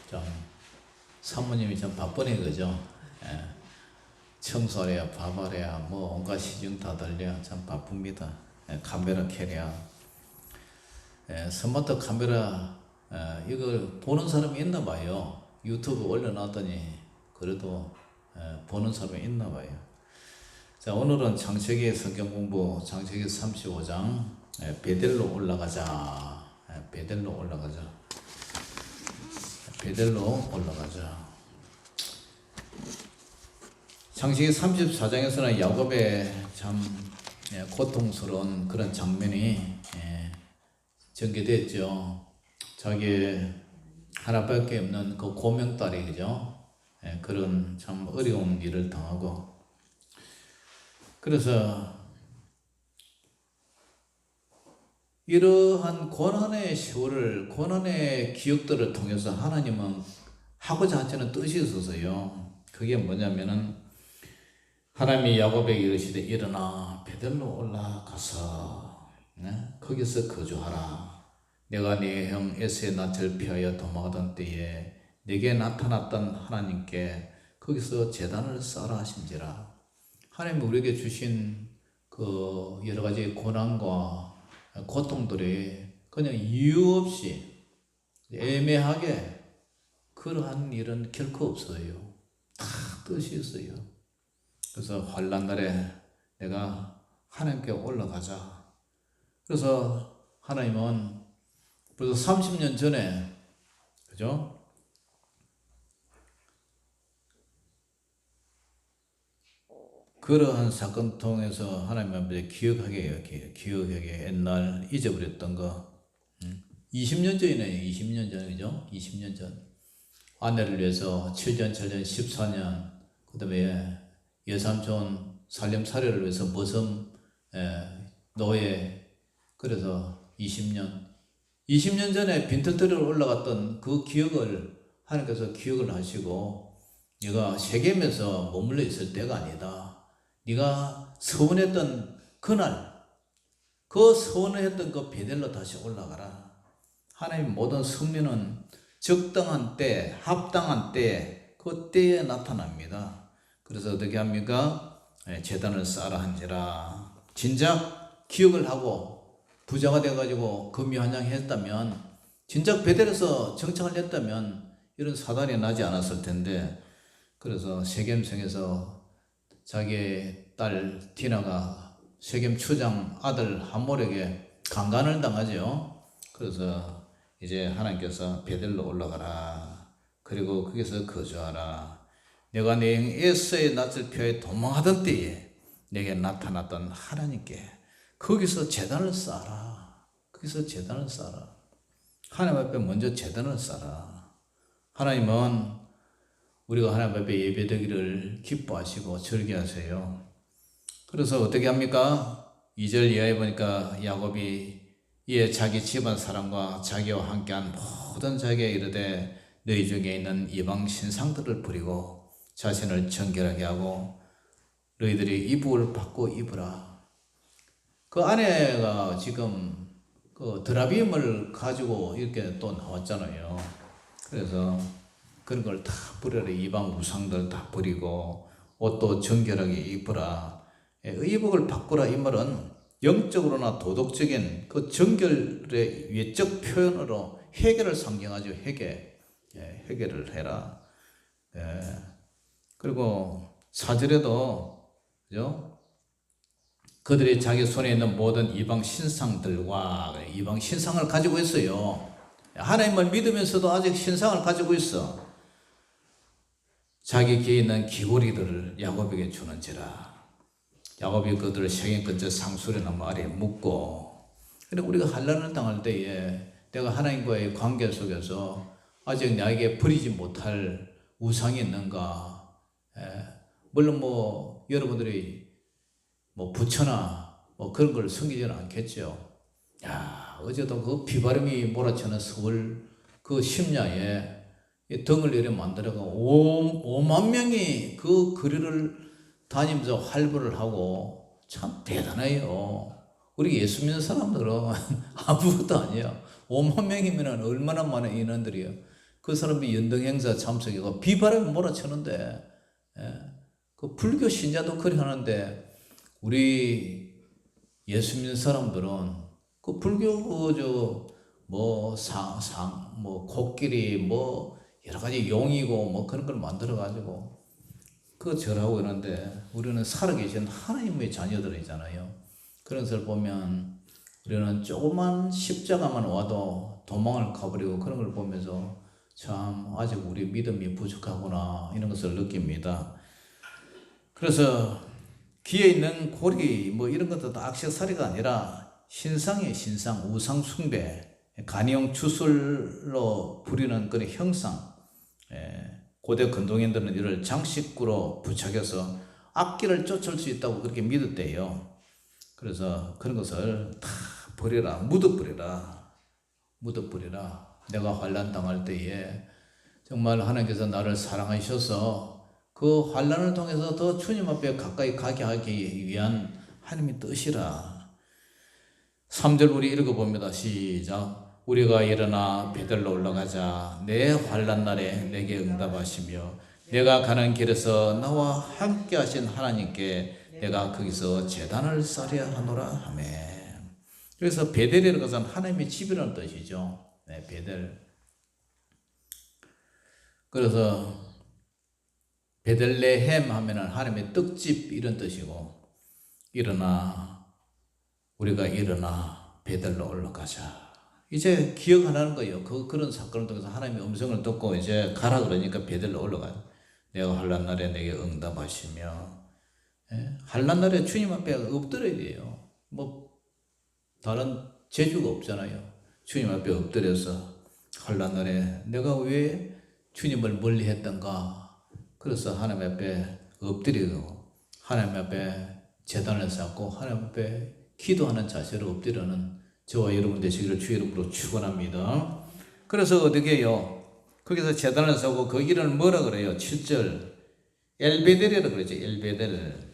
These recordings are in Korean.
좀 사모님이 좀 바쁘네 그죠? 예. 청소래야 밥하래야 뭐 온갖 시중 다 들려 참 바쁩니다. 예, 카메라 켜랴 스마트 카메라 이걸 보는 사람이 있나 봐요. 유튜브 올려놨더니 그래도 보는 사람이 있나 봐요. 자, 오늘은 창세기 성경 공부 창세기 35장 베델로 올라가자. 베델로 올라가자. 베델로 올라가자. 창세기 34장에서는 야곱의 참 고통스러운 그런 장면이 전개됐죠. 자기 하나밖에 없는 그 고명딸이 그죠? 그런 참 어려운 일을 당하고, 그래서 이러한 고난의 세월을, 고난의 기억들을 통해서 하나님은 하고자 하시는 뜻이 있어서요. 그게 뭐냐면은 하나님이 야곱에게 이르시되 일어나 베델로 올라가서 거기서 거주하라. 내가 네 형 에서의 낯을 피하여 도망하던 때에 내게 나타났던 하나님께 거기서 제단을 쌓으라 하신지라. 하나님이 우리에게 주신 그 여러 가지 고난과 고통들이 그냥 이유 없이 애매하게 그러한 일은 결코 없어요. 다 뜻이 있어요. 그래서 환난 날에 내가 하나님께 올라가자. 그래서 하나님은 벌써 30년 전에, 그죠? 그러한 사건 통해서 하나님 기억하게 해요. 기억하게 옛날 잊어버렸던 거. 20년 전이네요. 20년 전이죠. 20년 전. 아내를 위해서 7년, 7년, 14년, 그 다음에 여삼촌 살림살이를 위해서 머슴, 노예, 그래서 20년 전에 빈털터리로 올라갔던 그 기억을 하나님께서 기억을 하시고, 네가 세겜에서 머물러 있을 때가 아니다. 네가 서원했던 그날, 그 서원했던 그 베델로 다시 올라가라. 하나님 모든 승리는 적당한 때, 합당한 때, 그 때에 나타납니다. 그래서 어떻게 합니까? 제단을 쌓아라 한지라. 진작 기억을 하고 부자가 돼가지고 금유한양했다면, 진작 베델에서 정착을 했다면 이런 사단이 나지 않았을 텐데, 그래서 세겜성에서 자기의 딸 디나가 세겜 추장 아들 함몰에게 강간을 당하죠. 그래서 이제 하나님께서 베델로 올라가라. 그리고 거기서 거주하라. 내가 네 형 에서의 낯을 피하여 도망하던 때에 내게 나타났던 하나님께 거기서 제단을 쌓아라. 거기서 제단을 쌓아라. 하나님 앞에 먼저 제단을 쌓아라. 하나님은 우리가 하나님 앞에 예배드리기를 기뻐하시고 즐겨하세요. 그래서 어떻게 합니까? 2절 이하에 보니까 야곱이 이에 자기 집안 사람과 자기와 함께한 모든 자기에 이르되 너희 중에 있는 이방 신상들을 버리고 자신을 정결하게 하고 너희들이 이복을 받고 입으라. 그 아내가 지금 그 드라빔을 가지고 이렇게 또 나왔잖아요. 그래서 그런 걸 다 버려라. 이방 우상들 다 버리고 옷도 정결하게 입으라. 의복을 바꾸라. 이 말은 영적으로나 도덕적인 그 정결의 외적 표현으로 회개를 상징하죠. 회개를 해라. 그리고 4절에도 그죠? 그들이 자기 손에 있는 모든 이방 신상들과 이방 신상을 가지고 있어요. 하나님을 믿으면서도 아직 신상을 가지고 있어. 자기 귀에 있는 귀고리들을 야곱에게 주는지라. 야곱이 그들을 세겜 근처 상수리나 말에 묻고, 그리고 우리가 환난을 당할 때에 내가 하나님과의 관계 속에서 아직 나에게 버리지 못할 우상이 있는가? 물론 뭐 여러분들이 뭐 부처나 뭐 그런 걸 섬기지는 않겠죠. 야, 어제도 그 비바람이 몰아치는 서울 그 심야에 등을 이렇게 만들어가 5만 명이 그 거리를 다니면서 활보를 하고 참 대단해요. 우리 예수 믿는 사람들은 아무것도 아니야. 5만 명이면 얼마나 많은 인원들이야. 그 사람이 연등 행사 참석해가 비바람이 몰아치는데, 예, 그 불교 신자도 그리 하는데 우리 예수 믿는 사람들은 그 불교 뭐 코끼리 뭐 여러 가지 용이고 뭐 그런 걸 만들어 가지고 그 절하고 이러는데 우리는 살아계신 하나님의 자녀들이잖아요. 그런 것을 보면 우리는 조그만 십자가만 와도 도망을 가버리고 그런 걸 보면서 참 아직 우리 믿음이 부족하구나 이런 것을 느낍니다. 그래서 귀에 있는 고리 뭐 이런 것도 다 액세서리가 아니라 신상이에요. 신상, 우상 숭배, 간이용 주술로 부리는 그런 형상. 고대 근동인들은 이를 장식구로 부착해서 악기를 쫓을 수 있다고 그렇게 믿었대요. 그래서 그런 것을 다 버려라, 묻어버려라. 내가 환난 당할 때에 정말 하나님께서 나를 사랑하셔서 그 환난을 통해서 더 주님 앞에 가까이 가게 하기 위한 하나님의 뜻이라. 3절 우리 읽어봅니다. 시작. 우리가 일어나 베들로 올라가자. 내 환난 날에 내게 응답하시며 내가 가는 길에서 나와 함께 하신 하나님께 내가 거기서 제단을 쌓으려 하노라 하며. 그래서 베델이라는 것은 하나님의 집이라는 뜻이죠. 네, 베델. 그래서 베들레헴 하면은 하나님의 떡집 이런 뜻이고, 우리가 일어나 베들로 올라가자. 이제 기억하라는 거예요. 그런 사건을 통해서 하나님의 음성을 듣고 이제 가라 그러니까 베들로 올라가요. 내가 환난 날에 내게 응답하시며. 환난 날에 주님 앞에 엎드려야 돼요. 뭐 다른 재주가 없잖아요. 주님 앞에 엎드려서 환난 날에 내가 왜 주님을 멀리 했던가. 그래서 하나님 앞에 엎드리고 하나님 앞에 제단을 쌓고 하나님 앞에 기도하는 자세로 엎드려는 저와 여러분 되시기를 주의 이름으로 축원합니다. 그래서 어떻게 해요? 거기서 제단을 쌓고 그 이름을 뭐라 그래요? 7절 엘베델이라고 그러죠. 엘베델.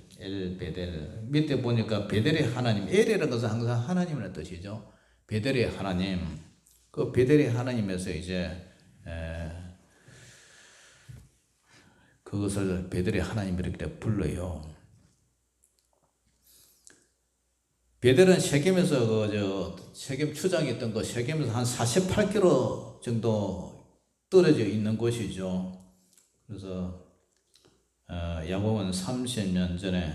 밑에 보니까 베델의 하나님, 엘이라는 것은 항상 하나님이라는 뜻이죠. 베델의 하나님. 그 베델의 하나님에서 이제 그것을 베델의 하나님 이렇게 불러요. 베델은 세겜에서 세겜 추장이 있던 거 세겜에서 한 48km 정도 떨어져 있는 곳이죠. 그래서 야곱은 30년 전에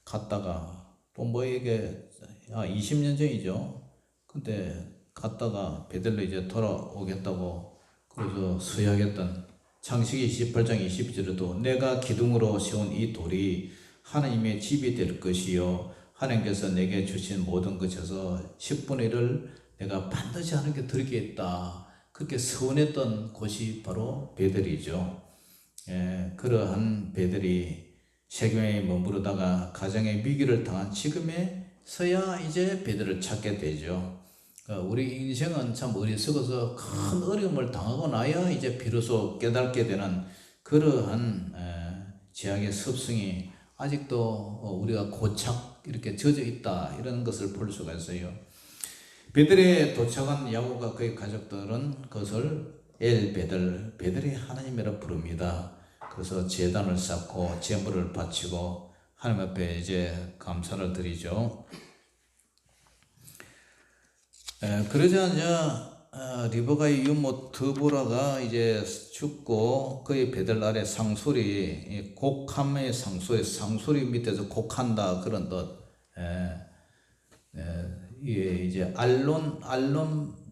갔다가 뭐 이게 20년 전이죠. 근데 갔다가 베델로 이제 돌아오겠다고 그래서 수여하겠던 창세기 28장 22절에도 내가 기둥으로 세운 이 돌이 하나님의 집이 될 것이요 하나님께서 내게 주신 모든 것에서 10분의 1을 내가 반드시 하나님께 드리겠다. 그렇게 서원했던 곳이 바로 베델이죠. 그러한 베델이 세겜에 머무르다가 가정의 위기를 당한 지금에서야 이제 베델을 찾게 되죠. 우리 인생은 참 어리석어서 큰 어려움을 당하고 나야 이제 비로소 깨닫게 되는 그러한 죄악의 습성이 아직도 우리가 고착 이렇게 젖어 있다 이런 것을 볼 수가 있어요. 베델에 도착한 야곱과 그의 가족들은 그것을 엘베델, 베델의 하나님이라 부릅니다. 그래서 제단을 쌓고 제물을 바치고 하나님 앞에 이제 감사를 드리죠. 그러자 이제 리브가의 유모 드보라가 이제 죽고 그의 베델 아래 상소리, 곡함의 상소리 밑에서 곡한다 그런 뜻. 이게 이제 알론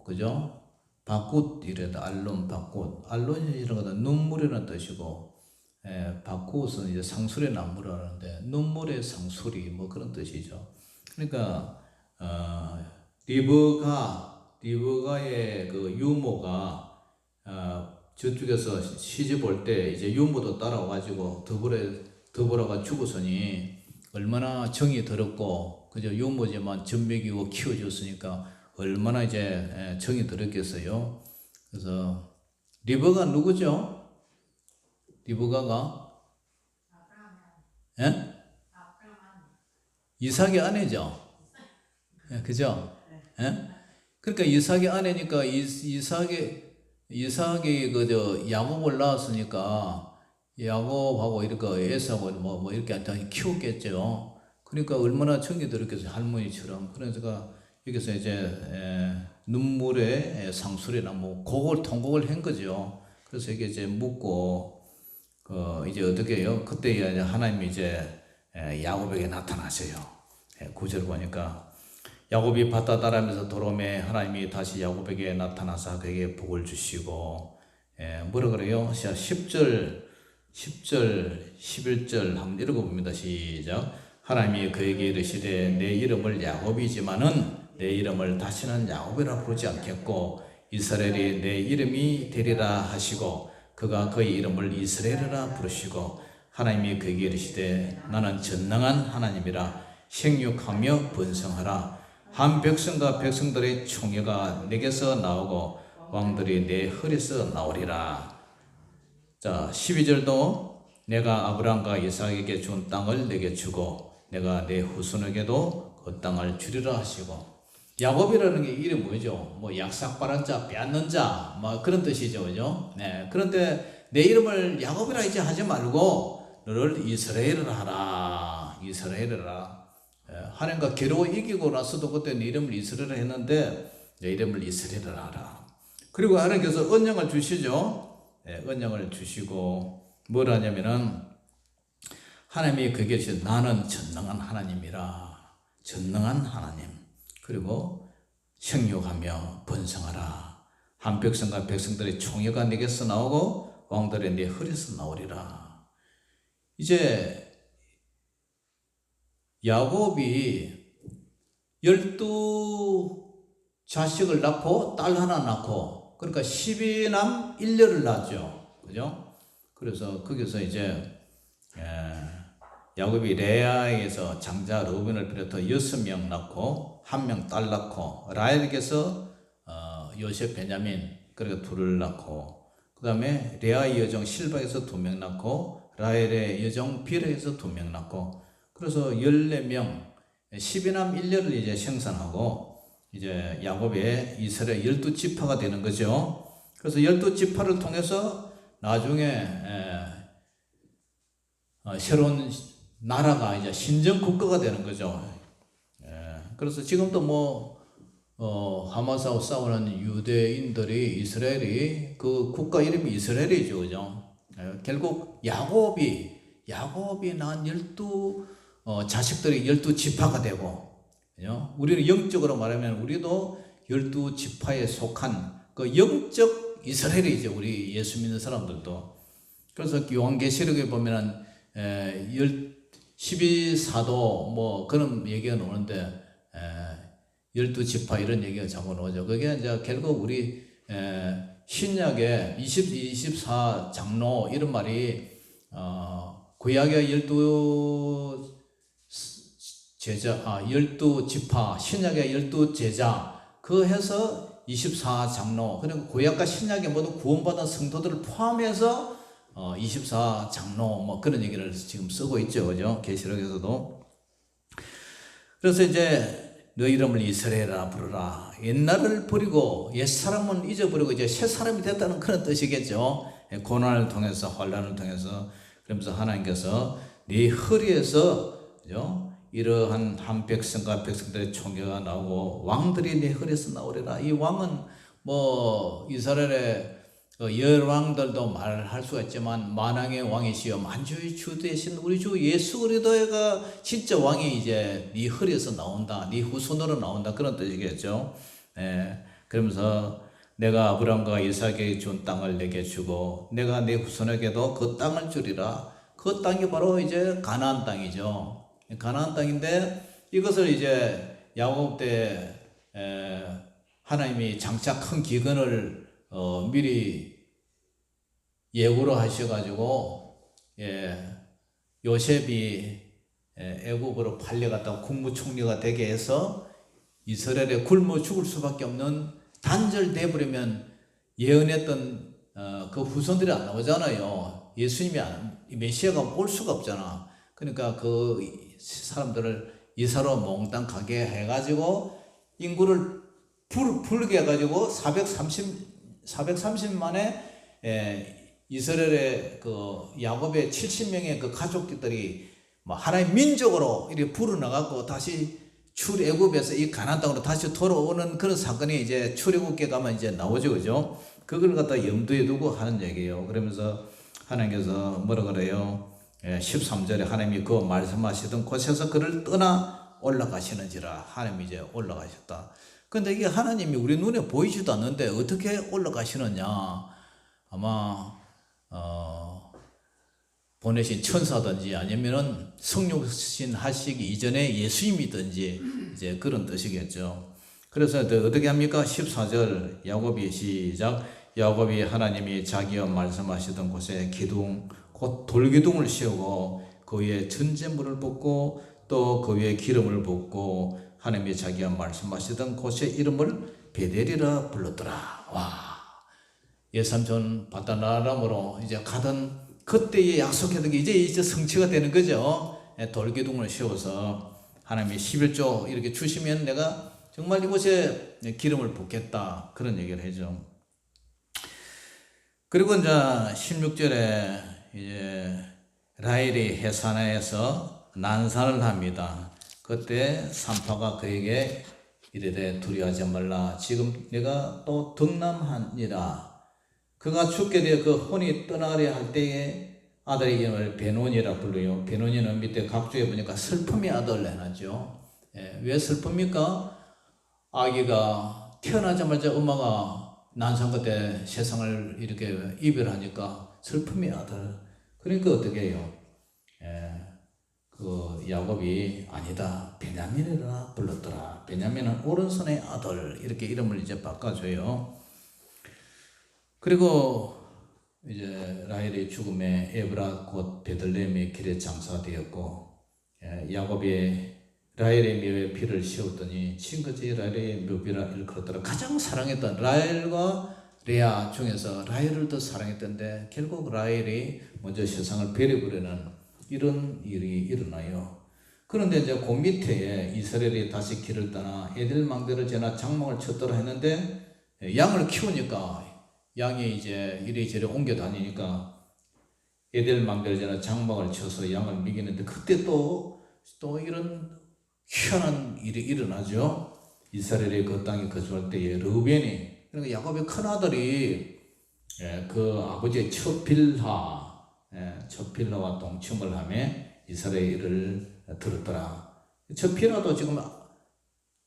그죠? 바굿 이래도 알론 바굿. 알론이라는 것은 눈물이라는 뜻이고, 바굿은 이제 상소리 나무라는데 눈물의 상소리 뭐 그런 뜻이죠. 그러니까 리브가의 그 유모가 저쪽에서 시집 올 때 이제 유모도 따라와가지고 더불어가 죽었으니 얼마나 정이 들었고 그저 유모지만 젖먹이고 키워줬으니까 얼마나 이제 정이 들었겠어요. 그래서 리브가 누구죠? 리브가가 이삭의 아내죠. 그죠? 그러니까 이삭의 아내니까 이삭의 이삭이 그저 야곱을 낳았으니까 야곱하고 이렇게 에사하고 뭐 이렇게 다 키웠겠죠. 그러니까 얼마나 정이 들었겠어요, 할머니처럼. 그러니까 여기서 이제 눈물의 상술이나 뭐 곡을 통곡을 한 거죠. 그래서 이게 이제 묻고 이제 어떻게 해요? 그때 이제 하나님이 이제 야곱에게 나타나셔요. 9절 보니까 야곱이 바다 따라면서 돌아오매 하나님이 다시 야곱에게 나타나사 그에게 복을 주시고 뭐라 그래요? 10절, 11절 한번 읽어봅니다. 시작. 하나님이 그에게 이르시되 내 이름을 야곱이지만은 내 이름을 다시는 야곱이라 부르지 않겠고 이스라엘이 내 이름이 되리라 하시고 그가 그의 이름을 이스라엘이라 부르시고 하나님이 그에게 이르시되 나는 전능한 하나님이라 생육하며 번성하라. 한 백성과 백성들의 총회가 내게서 나오고 왕들이 내 허리에서 나오리라. 자, 12절도 내가 아브라함과 이삭에게 준 땅을 내게 주고 내가 내 후손에게도 그 땅을 주리라 하시고 야곱이라는 게 이름이 뭐죠? 뭐 약삭바란 자, 빼앗는 자, 뭐 그런 뜻이죠, 그죠? 네. 그런데 내 이름을 야곱이라 이제 하지 말고 너를 이스라엘을 하라. 이스라엘이라. 하나님과 겨루어 이기고 나서도 그때 내 이름을 이스라엘 했는데 내 이름을 이스라엘 하라. 그리고 하나님께서 언약을 주시죠. 언약을 주시고 뭘 하냐면은 하나님이 그게 나는 전능한 하나님이라. 전능한 하나님. 그리고 생육하며 번성하라. 한 백성과 백성들의 총회가 내게서 나오고 왕들의 내 허리에서 나오리라. 이제 야곱이 12자식을 낳고 딸 하나 낳고 그러니까 12남 1녀를 낳죠. 그죠? 그래서 거기서 이제 야곱이 레아에게서 장자 르우벤을 비롯해 6명 낳고 1명 딸 낳고 라헬에게서 요셉 베냐민 그러니까 둘을 낳고 그 다음에 레아의 여종 실바에서 2명 낳고 라헬의 여종 빌하에서 2명 낳고 그래서 14명 12남 1녀를 이제 생산하고 이제 야곱의 이스라엘 12지파가 되는 거죠. 그래서 12지파를 통해서 나중에 새로운 나라가 이제 신정 국가가 되는 거죠. 그래서 지금도 뭐 하마스하고 싸우는 유대인들이 이스라엘이 그 국가 이름이 이스라엘이죠, 그죠? 결국 야곱이 낳은 12자식들이 12지파가 되고, 그죠? 우리는 영적으로 말하면 우리도 12지파에 속한 그 영적 이스라엘이죠, 우리 예수 믿는 사람들도. 그래서 요한계시록에 보면은 12사도 뭐 그런 얘기가 나오는데 12지파 이런 얘기가 자꾸 나오죠. 그게 이제 결국 우리 신약의 24장로 이런 말이 구약의 12지파, 신약의 12제자 그 해서 24장로 그리고 구약과 신약의 모든 구원받은 성도들을 포함해서 24장로 뭐 그런 얘기를 지금 쓰고 있죠. 그죠? 계시록에서도. 그래서 이제 너 이름을 이스라엘이라 부르라. 옛날을 버리고 옛사람은 잊어버리고 이제 새사람이 됐다는 그런 뜻이겠죠. 고난을 통해서 환난을 통해서 그러면서 하나님께서 네 허리에서 그죠? 이러한 한 백성과 백성들의 총회가 나오고 왕들이 네 허리에서 나오리라. 이 왕은 뭐 이스라엘의 열왕들도 말할 수가 있지만 만왕의 왕이시여 만주의 주 되신 우리 주 예수 그리스도가 진짜 왕이 이제 네 허리에서 나온다, 네 후손으로 나온다 그런 뜻이겠죠. 그러면서 내가 아브라함과 이삭에게 준 땅을 내게 주고 내가 내 후손에게도 그 땅을 주리라. 그 땅이 바로 이제 가나안 땅이죠. 가나안 땅인데 이것을 이제 야곱 때 하나님이 장차 큰 기근을 미리 예고로 하셔가지고 요셉이 애굽으로 팔려갔다가 국무총리가 되게 해서 이스라엘에 굶어 죽을 수밖에 없는 단절돼 버리면 예언했던 그 후손들이 안 나오잖아요. 예수님이 메시아가 올 수가 없잖아. 그러니까 그 사람들을 이사로 몽땅 가게 해가지고 인구를 불게 해가지고 430만에 이스라엘의 그 야곱의 70명의 그 가족들이 뭐 하나의 민족으로 이렇게 불어나가고 다시 출애굽에서 이 가나안 땅으로 다시 돌아오는 그런 사건이 이제 출애굽기에 가면 이제 나오죠, 그죠? 그걸 갖다 염두에 두고 하는 얘기예요. 그러면서 하나님께서 뭐라 그래요? 13절에 하나님이 그 말씀하시던 곳에서 그를 떠나 올라가시는지라. 하나님이 이제 올라가셨다. 근데 이게 하나님이 우리 눈에 보이지도 않는데 어떻게 올라가시느냐? 아마 보내신 천사든지 아니면은 성육신 하시기 이전에 예수님이든지 이제 그런 뜻이겠죠. 그래서 어떻게 합니까? 14절 야곱이 시작. 야곱이 하나님이 자기와 말씀하시던 곳에 기둥 곧 돌기둥을 씌우고 그 위에 전제물을 붓고 또 그 위에 기름을 붓고 하나님이 자기와 말씀하시던 곳의 이름을 베델이라 불렀더라. 와, 예삼촌 바다나람으로 이제 가던 그때에 약속했던 게 이제 성취가 되는 거죠. 돌기둥을 씌워서 하나님이 11조 이렇게 주시면 내가 정말 이곳에 기름을 붓겠다, 그런 얘기를 하죠. 그리고 이제 16절에 이제 라헬이 해산에서 난산을 합니다. 그때 산파가 그에게 이르되 두려워하지 말라. 지금 내가 또 덕남하니라. 그가 죽게 되어 그 혼이 떠나려 할 때에 아들의 이름을 베노니라 불러요. 베노니는 밑에 각주에 보니까 슬픔의 아들 해놨죠. 왜 슬픕니까? 아기가 태어나자마자 엄마가 난산 끝에 세상을 이렇게 이별하니까 슬픔의 아들. 그러니까 어떻게 해요? 그 야곱이 아니다, 베냐민이라 불렀더라. 베냐민은 오른손의 아들, 이렇게 이름을 이제 바꿔줘요. 그리고 이제 라헬의 죽음에 에브라 곧 베들레헴의 길에 장사되었고, 야곱이 라헬의 묘에 피를 씌웠더니 친구지 라헬의 묘비라 일컬었더라. 가장 사랑했던 라헬과 레아 중에서 라헬을 더 사랑했던데 결국 라헬이 먼저 세상을 버려버리는 이런 일이 일어나요. 그런데 이제 그 밑에 이스라엘이 다시 길을 떠나 에델망대를 지나 장막을 쳤더라 했는데, 양을 키우니까 양이 이제 이리저리 옮겨 다니니까 에델망대를 지나 장막을 쳐서 양을 먹이는데, 그때 또 이런 희한한 일이 일어나죠. 이스라엘이 그 땅에 거주할 때에 르우벤이, 그러니까 야곱의 큰 아들이 그 아버지의 첩빌하와 동침을 하며 이스라엘을 들었더라. 첩빌하도 지금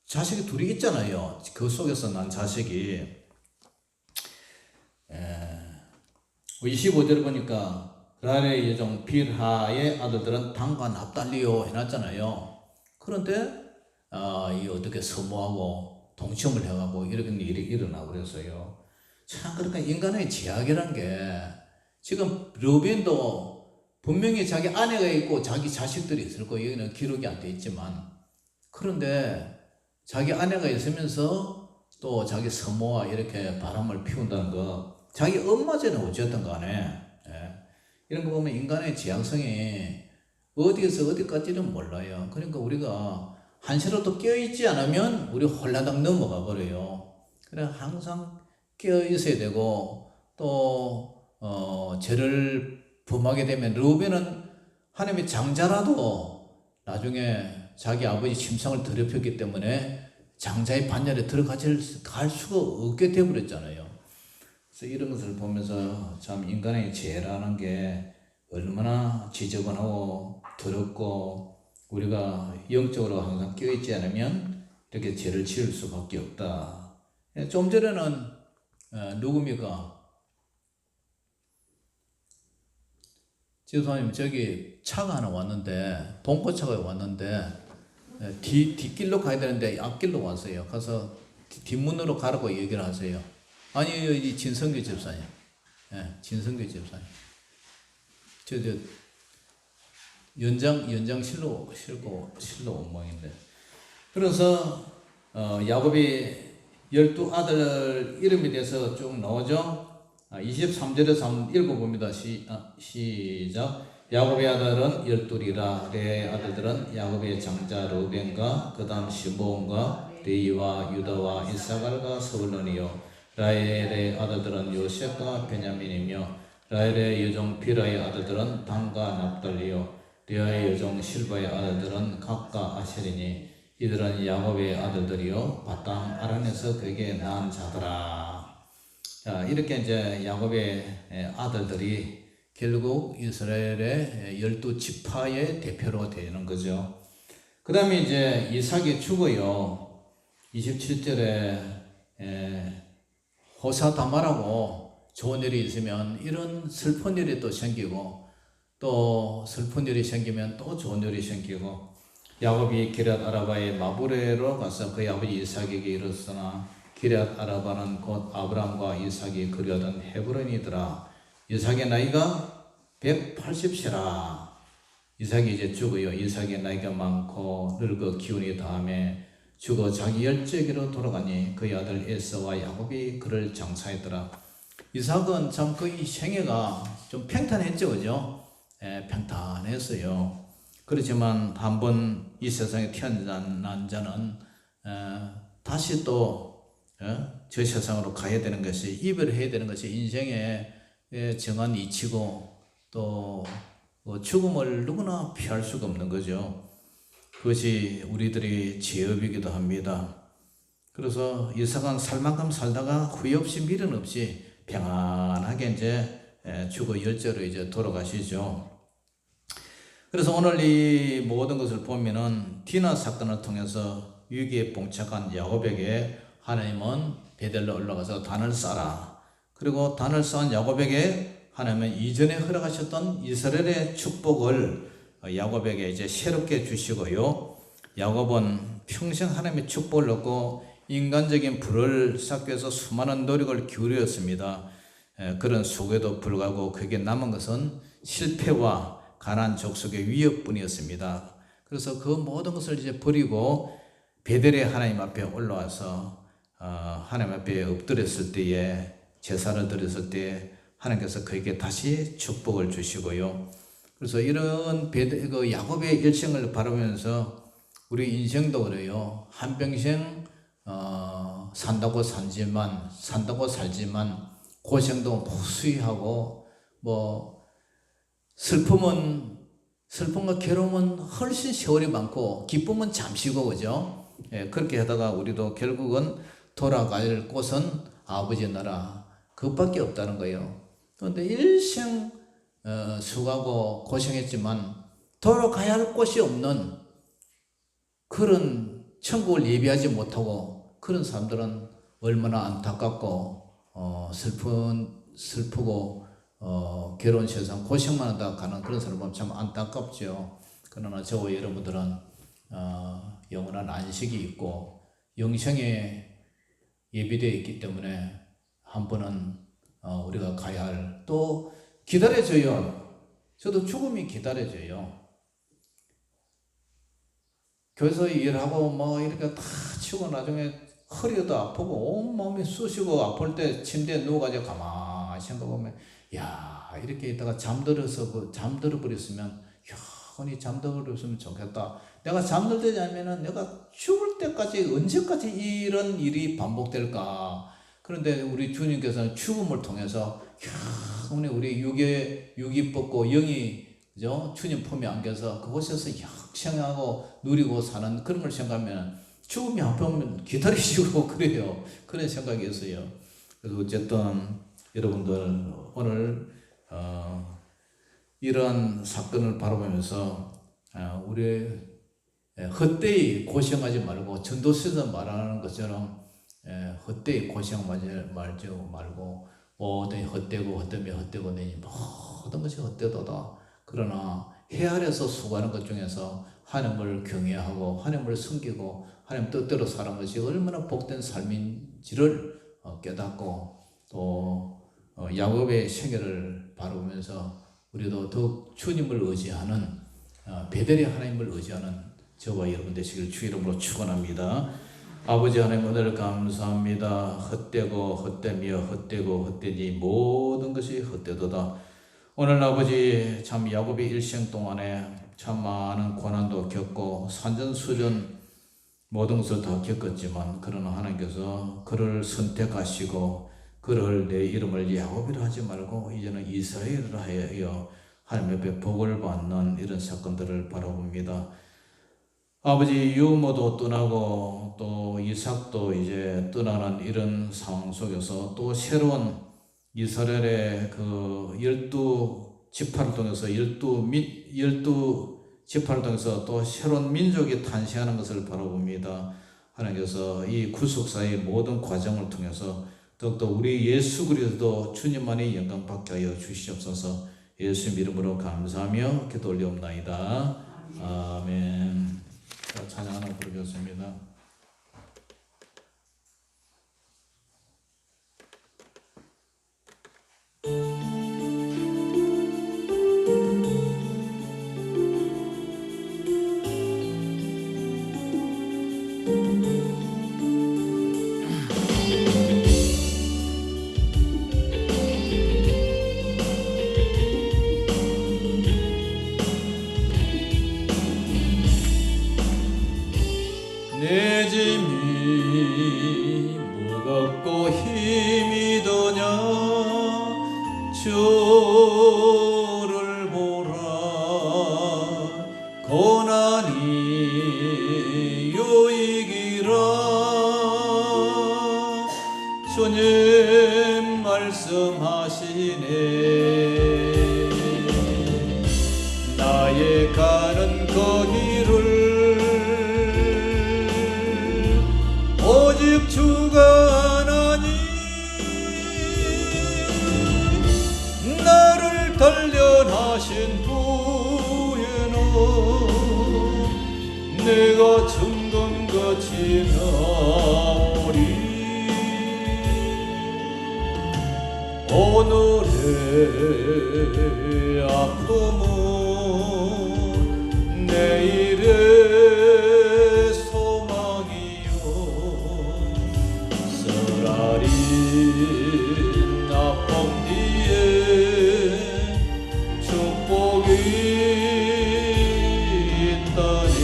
자식이 둘이 있잖아요. 그 속에서 난 자식이 25절 보니까 라헬의 여종 빌하의 아들들은 단과 납달리요 해놨잖아요. 그런데 이 어떻게 서모하고 동침을 해가고 이런 일이 일어나고 그랬어요. 참, 그러니까 인간의 제약이란 게, 지금 르벤도 분명히 자기 아내가 있고 자기 자식들이 있을 거예요. 여기는 기록이 안 돼 있지만, 그런데 자기 아내가 있으면서 또 자기 서모와 이렇게 바람을 피운다는 거, 자기 엄마제는 어쨌든 간에 이런 거 보면 인간의 지향성이 어디에서 어디까지는 몰라요. 그러니까 우리가 한시라도 깨어있지 않으면 우리 홀라당 넘어가 버려요. 그래 항상 깨어있어야 되고, 또 죄를 범하게 되면 르우벤은 하나님의 장자라도 나중에 자기 아버지 심상을 더럽혔기 때문에 장자의 반열에 갈 수가 없게 되어버렸잖아요. 그래서 이런 것을 보면서 참 인간의 죄라는 게 얼마나 지저분하고 더럽고, 우리가 영적으로 항상 깨어있지 않으면 이렇게 죄를 지을 수밖에 없다. 좀 전에는 누굽니까? 지도사님, 저기 차가 하나 왔는데, 봉고차가 왔는데 뒷길로 가야 되는데 앞길로 왔어요. 가서 뒷문으로 가라고 얘기를 하세요. 아니, 이 진성규 집사님. 진성규 집사님. 저 연장실로 온 모양인데. 그래서 야곱이 12아들 이름에 대해서 쭉 나오죠. 23절에서 한번 읽어봅니다. 시작. 야곱의 아들은 12이라. 레아의 아들들은 야곱의 장자 르우벤과 그 다음 시므온과 레위와 유다와 이사갈과 스불론이요. 라헬의 아들들은 요셉과 베냐민이며 라헬의 여종 비라의 아들들은 단과 납달리요 레아의 여종 실바의 아들들은 각과 아셀이니 이들은 야곱의 아들들이요 바땅 아란에서 그에게 낳은 자더라. 자, 이렇게 이제 야곱의 아들들이 결국 이스라엘의 12지파의 대표로 되는 거죠. 그 다음에 이제 이삭이 죽어요. 27절에 호사다마라고 좋은 일이 있으면 이런 슬픈 일이 또 생기고 또 슬픈 일이 생기면 또 좋은 일이 생기고 야곱이 기럇 아라바의 마브레로 가서 그의 아버지 이삭에게 이르렀으나 기럇 아라바는 곧 아브람과 이삭이 거류하던 헤브론이더라. 이삭의 나이가 180세라. 이삭이 이제 죽어요. 이삭의 나이가 많고 늙어 기운이 다음에 죽어 자기 열제기로 돌아가니 그의 아들 에서와 야곱이 그를 장사했더라. 이삭은 참 그의 생애가 좀 평탄했죠, 그죠? 평탄했어요. 그렇지만 한번 이 세상에 태어난 자는 다시 또 저 세상으로 가야 되는 것이, 이별해야 되는 것이 인생의 정한 이치고 또 죽음을 누구나 피할 수가 없는 거죠. 그것이 우리들의 죄업이기도 합니다. 그래서 이삭은 살 만큼 살다가 후회 없이 미련 없이 평안하게 이제 죽어 열제로 이제 돌아가시죠. 그래서 오늘 이 모든 것을 보면은 디나 사건을 통해서 위기에 봉착한 야곱에게 하나님은 베델로 올라가서 단을 쌓아라. 그리고 단을 쌓은 야곱에게 하나님은 이전에 허락하셨던 이스라엘의 축복을 야곱에게 이제 새롭게 주시고요. 야곱은 평생 하나님의 축복을 얻고 인간적인 불을 쌓기 위해서 수많은 노력을 기울였습니다. 그런 수고에도 불구하고 그에게 남은 것은 실패와 가난 족속의 위협뿐이었습니다. 그래서 그 모든 것을 이제 버리고 베델의 하나님 앞에 올라와서 하나님 앞에 엎드렸을 때에 제사를 드렸을 때 하나님께서 그에게 다시 축복을 주시고요. 그래서 이런 그 야곱의 일생을 바라보면서 우리 인생도 그래요. 한평생 산다고 살지만 고생도 무수히 하고 슬픔과 괴로움은 훨씬 세월이 많고 기쁨은 잠시고 그죠? 그렇게 하다가 우리도 결국은 돌아갈 곳은 아버지 나라 그것밖에 없다는 거예요. 그런데 일생 수고하고 고생했지만 돌아가야 할 곳이 없는 그런 천국을 예비하지 못하고 그런 사람들은 얼마나 안타깝고 슬프고 괴로운 세상 고생만 하다 가는 그런 사람 보면 참 안타깝죠. 그러나 저와 여러분들은 영원한 안식이 있고 영생에 예비되어 있기 때문에 한 번은 우리가 가야 할, 또 기다려져요. 저도 죽음이 기다려져요. 교회에서 일하고 이렇게 다 치고 나중에 허리도 아프고 온몸이 쑤시고 아플 때 침대에 누워가지고 가만히 생각해보면 이렇게 있다가 잠들어 버렸으면 영원히 잠들어 버렸으면 좋겠다. 내가 잠들지 않으면 내가 죽을 때까지 언제까지 이런 일이 반복될까. 그런데 우리 주님께서는 죽음을 통해서 영원히 우리 육이 뻗고 영이 그죠? 주님 품에 안겨서 그곳에서 영생하고 누리고 사는 그런 걸 생각하면 죽음이 한편 기다리시고 그래요. 그런 생각이 있어요. 그래서 어쨌든 여러분들 오늘 이런 사건을 바라보면서 우리 헛되이 고생하지 말고 전도서에서 말하는 것처럼 헛되이 고생하지 말고 모든 헛되고 내니 모든 것이 헛되도다. 그러나 해 아래서 수고하는 것 중에서 하나님을 경외하고 하나님을 섬기고 하나님 뜻대로 사는 것이 얼마나 복된 삶인지를 깨닫고 또 야곱의 생애를 바라보면서 우리도 더욱 주님을 의지하는 베델의 하나님을 의지하는 저와 여러분 되시길 주 이름으로 축원합니다. 아버지 하나님 오늘 감사합니다. 헛되며 헛되지 모든 것이 헛되도다. 오늘 아버지 참 야곱의 일생 동안에 참 많은 고난도 겪고 산전수전 모든 것을 다 겪었지만 그러나 하나님께서 그를 선택하시고 그를 내 이름을 야곱이라 하지 말고 이제는 이스라엘이라 하여 하나님 앞에 복을 받는 이런 사건들을 바라봅니다. 아버지 유모도 떠나고 또 이삭도 이제 떠나는 이런 상황 속에서 또 새로운 이스라엘의 그 12지파를 통해서 열두 지파를 통해서 또 새로운 민족이 탄생하는 것을 바라봅니다. 하나님께서 이 구속사의 모든 과정을 통해서 더욱더 우리 예수 그리스도 주님만이 영광 받게 하여 주시옵소서. 예수 이름으로 감사하며 기도 올리옵나이다. 아멘. 자, 찬양 하나 부르겠습니다. 내 짐이 무겁고 힘이 드냐 주를 보라 고난이 유익이라 주님 말씀하시네 나의 가는 그 길을 오직 주가 하나니 나를 단련하신 후에는 내가 정금같이 나오리 오늘의 아픔은 내일의 소망이요 쓰라린 아픔 뒤에 축복이 있다니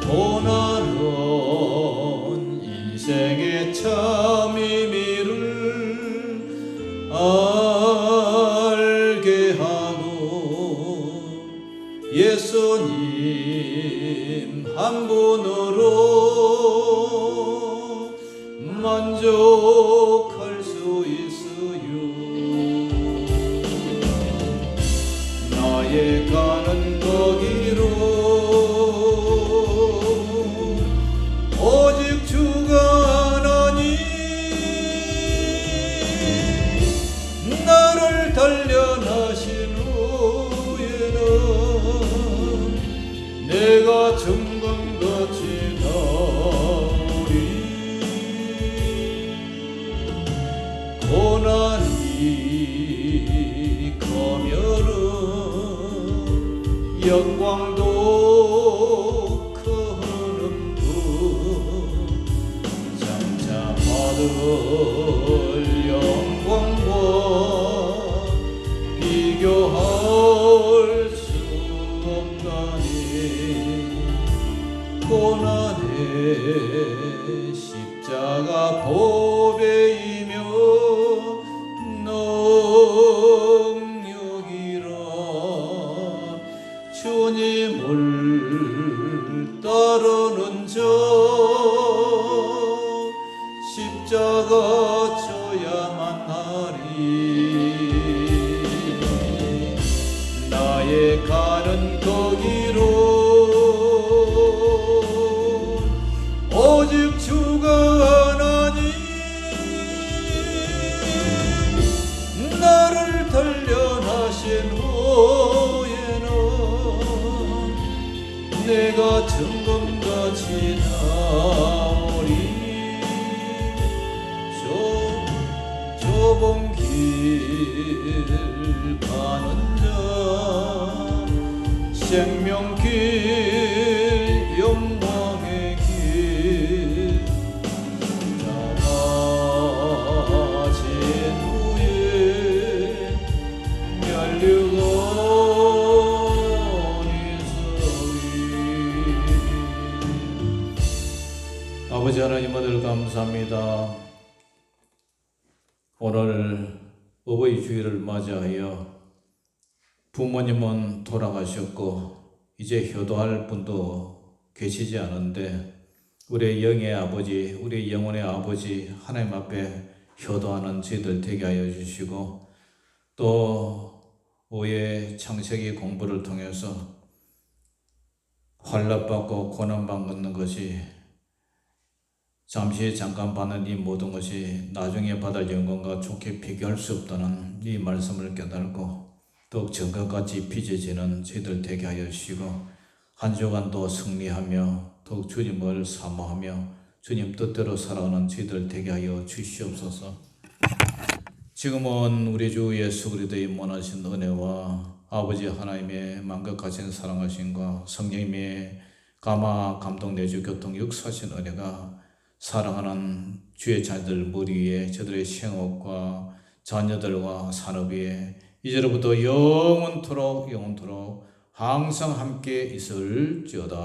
고난은 인생의 참 의미를 알게 하고 예수님 한 분으로 만족할 수 있어요 나의 가는 그 길은 오직 주가 하나니 나를 단련하신 후에는 내가 정금같이 나오리 고난이 커면은 영광도 크는 분 장차 받을 영광과 비교할 수 없다니 고난의 십자가 보배이며 능력이라 주님을 따르는 자 십자가 져야만 하리 나의 가는 그 길은 오직 주가 하나니 나를 단련하신 후에는 내가 정금같이 나오리 좁은 길 가는 자 생명길 영광의 길 나가진 후에 멸류관이 서리 아버지 하나님 아들 감사합니다. 어버이 주일을 맞이하여 부모님은 돌아가셨고 이제 효도할 분도 계시지 않은데 우리의 영의 아버지, 우리의 영혼의 아버지 하나님 앞에 효도하는 저희들 되게 하여 주시고 또 오해 창세기 공부를 통해서 환난받고 고난받는 것이 잠시 잠깐 받는 이 모든 것이 나중에 받을 영광과 좋게 비교할 수 없다는 이 말씀을 깨달고 더욱 정각같이 빚어지는 저희들 되게 하여 주시고 한 주간도 승리하며 더욱 주님을 사모하며 주님 뜻대로 살아가는 저희들 되게 하여 주시옵소서. 지금은 우리 주 예수 그리스도의 원하신 은혜와 아버지 하나님의 만극하신 사랑하심과 성령님의 감화 감동 내주 교통 역사하신 은혜가 사랑하는 주의 자녀들 머리 위에 저들의 생업과 자녀들과 산업 위에 이제로부터 영원토록 항상 함께 있을지어다.